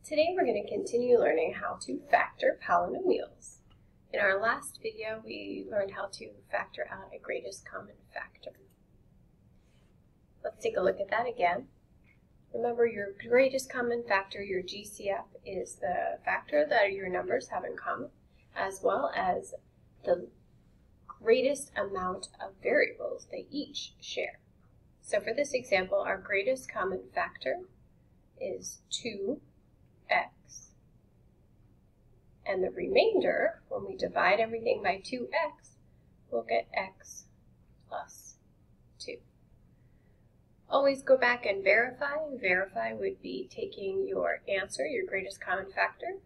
Today we're going to continue learning how to factor polynomials. In our last video, we learned how to factor out a greatest common factor. Let's take a look at that again. Remember, your greatest common factor, your GCF, is the factor that your numbers have in common, as well as the greatest amount of variables they each share. So for this example, our greatest common factor is 2x, and the remainder, when we divide everything by 2x, we'll get x plus 2. Always go back and verify. Verify would be taking your answer, your greatest common factor,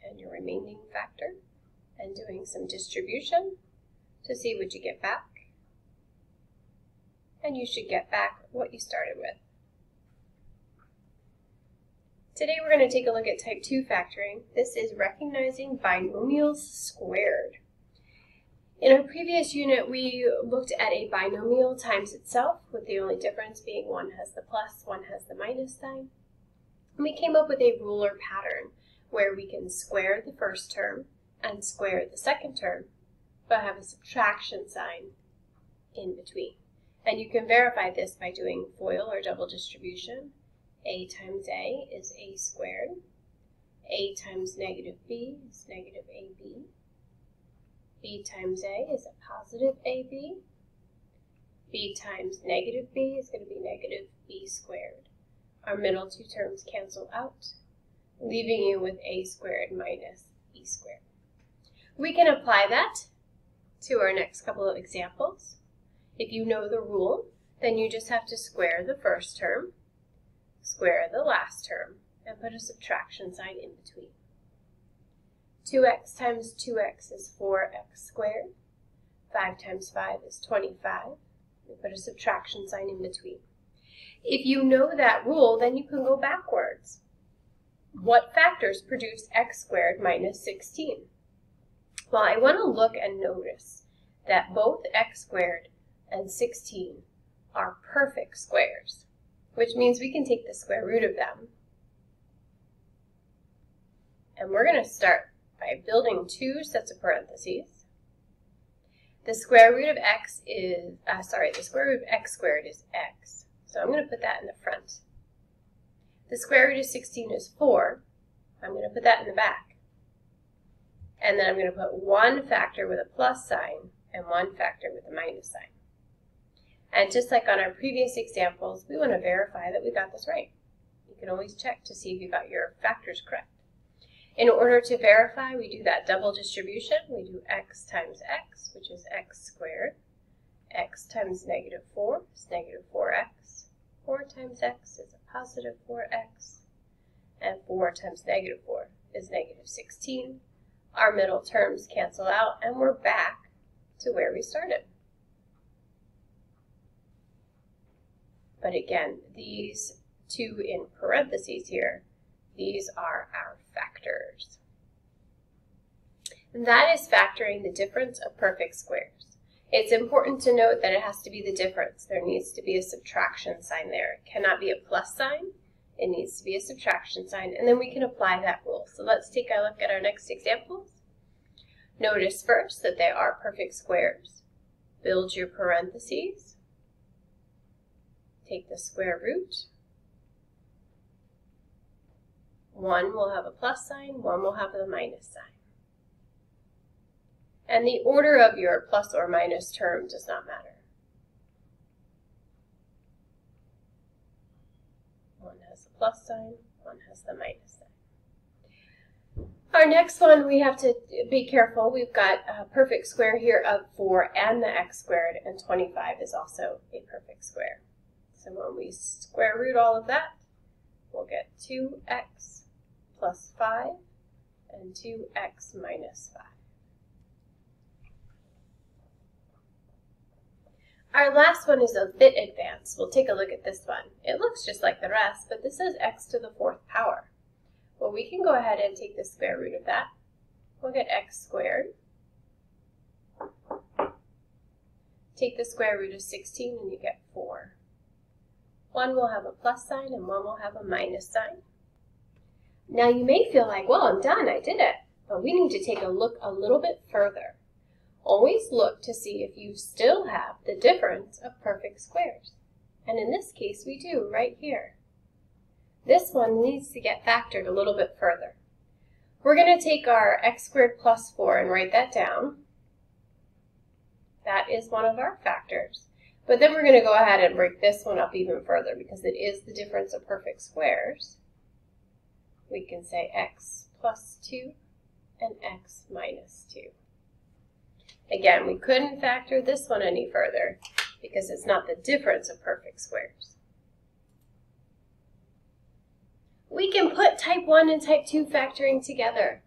and your remaining factor, and doing some distribution to see what you get back. And you should get back what you started with. Today we're going to take a look at type 2 factoring. This is recognizing binomials squared. In our previous unit, we looked at a binomial times itself, with the only difference being one has the plus, one has the minus sign. And we came up with a ruler pattern where we can square the first term and square the second term, but have a subtraction sign in between. And you can verify this by doing FOIL or double distribution. A times A is A squared. A times negative B is negative AB. B times A is a positive AB. B times negative B is going to be negative B squared. Our middle two terms cancel out, leaving you with A squared minus B squared. We can apply that to our next couple of examples. If you know the rule, then you just have to square the first term, square the last term, and put a subtraction sign in between. 2x times 2x is 4x squared. 5 times 5 is 25. We put a subtraction sign in between. If you know that rule, then you can go backwards. What factors produce x squared minus 16? Well, I want to look and notice that both x squared and 16 are perfect squares, which means we can take the square root of them. And we're going to start by building two sets of parentheses. The square root of x is, the square root of x squared is x. So I'm going to put that in the front. The square root of 16 is 4. I'm going to put that in the back. And then I'm going to put one factor with a plus sign and one factor with a minus sign. And just like on our previous examples, we want to verify that we got this right. You can always check to see if you got your factors correct. In order to verify, we do that double distribution. We do x times x, which is x squared. X times negative 4 is negative 4x. 4 times x is a positive 4x. And 4 times negative 4 is negative 16. Our middle terms cancel out, and we're back to where we started. But again, these two in parentheses here, these are our factors. And that is factoring the difference of perfect squares. It's important to note that it has to be the difference. There needs to be a subtraction sign there. It cannot be a plus sign. It needs to be a subtraction sign, and then we can apply that rule. So let's take a look at our next examples. Notice first that they are perfect squares. Build your parentheses. Take the square root. One will have a plus sign, one will have a minus sign. And the order of your plus or minus term does not matter. One has a plus sign, one has the minus sign. Our next one, we have to be careful. We've got a perfect square here of 4 and the x squared, and 25 is also a perfect square. So when we square root all of that, we'll get 2x plus 5 and 2x minus 5. Our last one is a bit advanced. We'll take a look at this one. It looks just like the rest, but this is x to the 4th power. Well, we can go ahead and take the square root of that. We'll get x squared. Take the square root of 16 and you get 4. One will have a plus sign and one will have a minus sign. Now you may feel like, well, I'm done, I did it. But we need to take a look a little bit further. Always look to see if you still have the difference of perfect squares. And in this case, we do right here. This one needs to get factored a little bit further. We're going to take our x squared plus 4 and write that down. That is one of our factors. But then we're going to go ahead and break this one up even further because it is the difference of perfect squares. We can say x plus 2 and x minus 2. Again, we couldn't factor this one any further because it's not the difference of perfect squares. We can put type 1 and type 2 factoring together.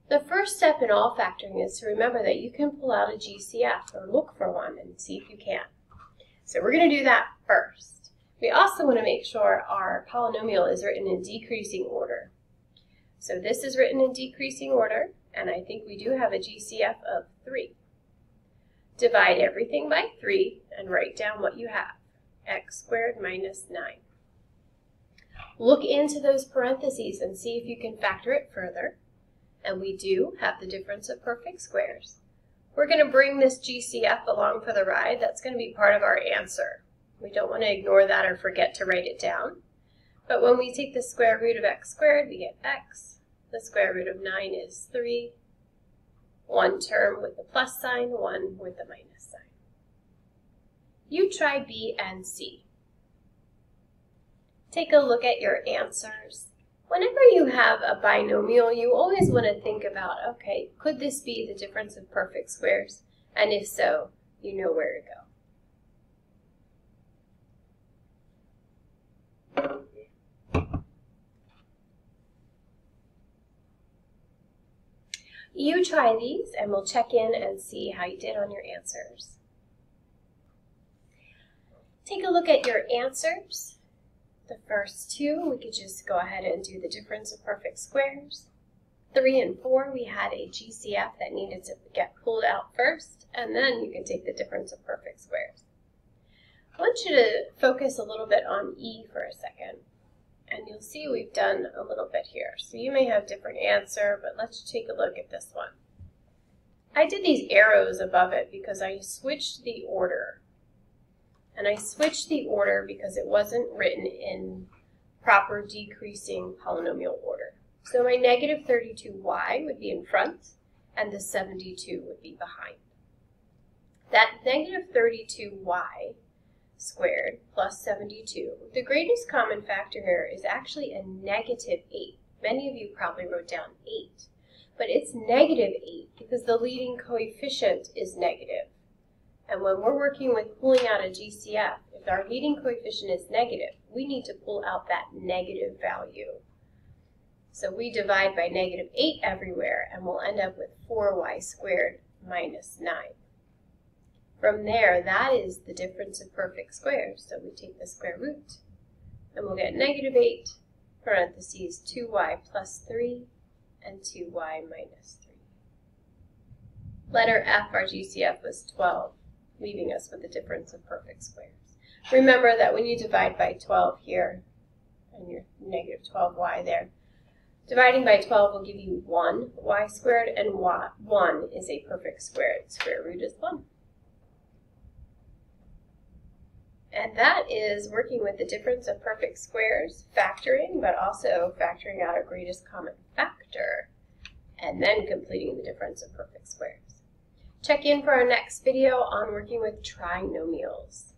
The first step in all factoring is to remember that you can pull out a GCF or look for one and see if you can. So we're going to do that first. We also want to make sure our polynomial is written in decreasing order. So this is written in decreasing order, and I think we do have a GCF of 3. Divide everything by 3 and write down what you have, x squared minus 9. Look into those parentheses and see if you can factor it further. And we do have the difference of perfect squares. We're going to bring this GCF along for the ride. That's going to be part of our answer. We don't want to ignore that or forget to write it down. But when we take the square root of x squared, we get x. The square root of 9 is 3. One term with the plus sign, one with the minus sign. You try B and C. Take a look at your answers. Whenever you have a binomial, you always want to think about, okay, could this be the difference of perfect squares? And if so, you know where to go. You try these, and we'll check in and see how you did on your answers. Take a look at your answers. The first two, we could just go ahead and do the difference of perfect squares. 3 and 4, we had a GCF that needed to get pulled out first, and then you can take the difference of perfect squares. I want you to focus a little bit on E for a second, and you'll see we've done a little bit here. So you may have a different answer, but let's take a look at this one. I did these arrows above it because I switched the order. And I switched the order because it wasn't written in proper decreasing polynomial order. So my negative 32y would be in front, and the 72 would be behind. That negative 32y squared plus 72, the greatest common factor here is actually a negative 8. Many of you probably wrote down 8, but it's negative 8 because the leading coefficient is negative. And when we're working with pulling out a GCF, if our leading coefficient is negative, we need to pull out that negative value. So we divide by negative 8 everywhere, and we'll end up with 4y squared minus 9. From there, that is the difference of perfect squares. So we take the square root, and we'll get negative 8, parentheses 2y plus 3, and 2y minus 3. Letter F, our GCF was 12. Leaving us with the difference of perfect squares. Remember that when you divide by 12 here, and your negative 12y there, dividing by 12 will give you 1y squared, and 1 is a perfect square. Its square root is 1. And that is working with the difference of perfect squares, factoring, but also factoring out our greatest common factor, and then completing the difference of perfect squares. Check in for our next video on working with trinomials.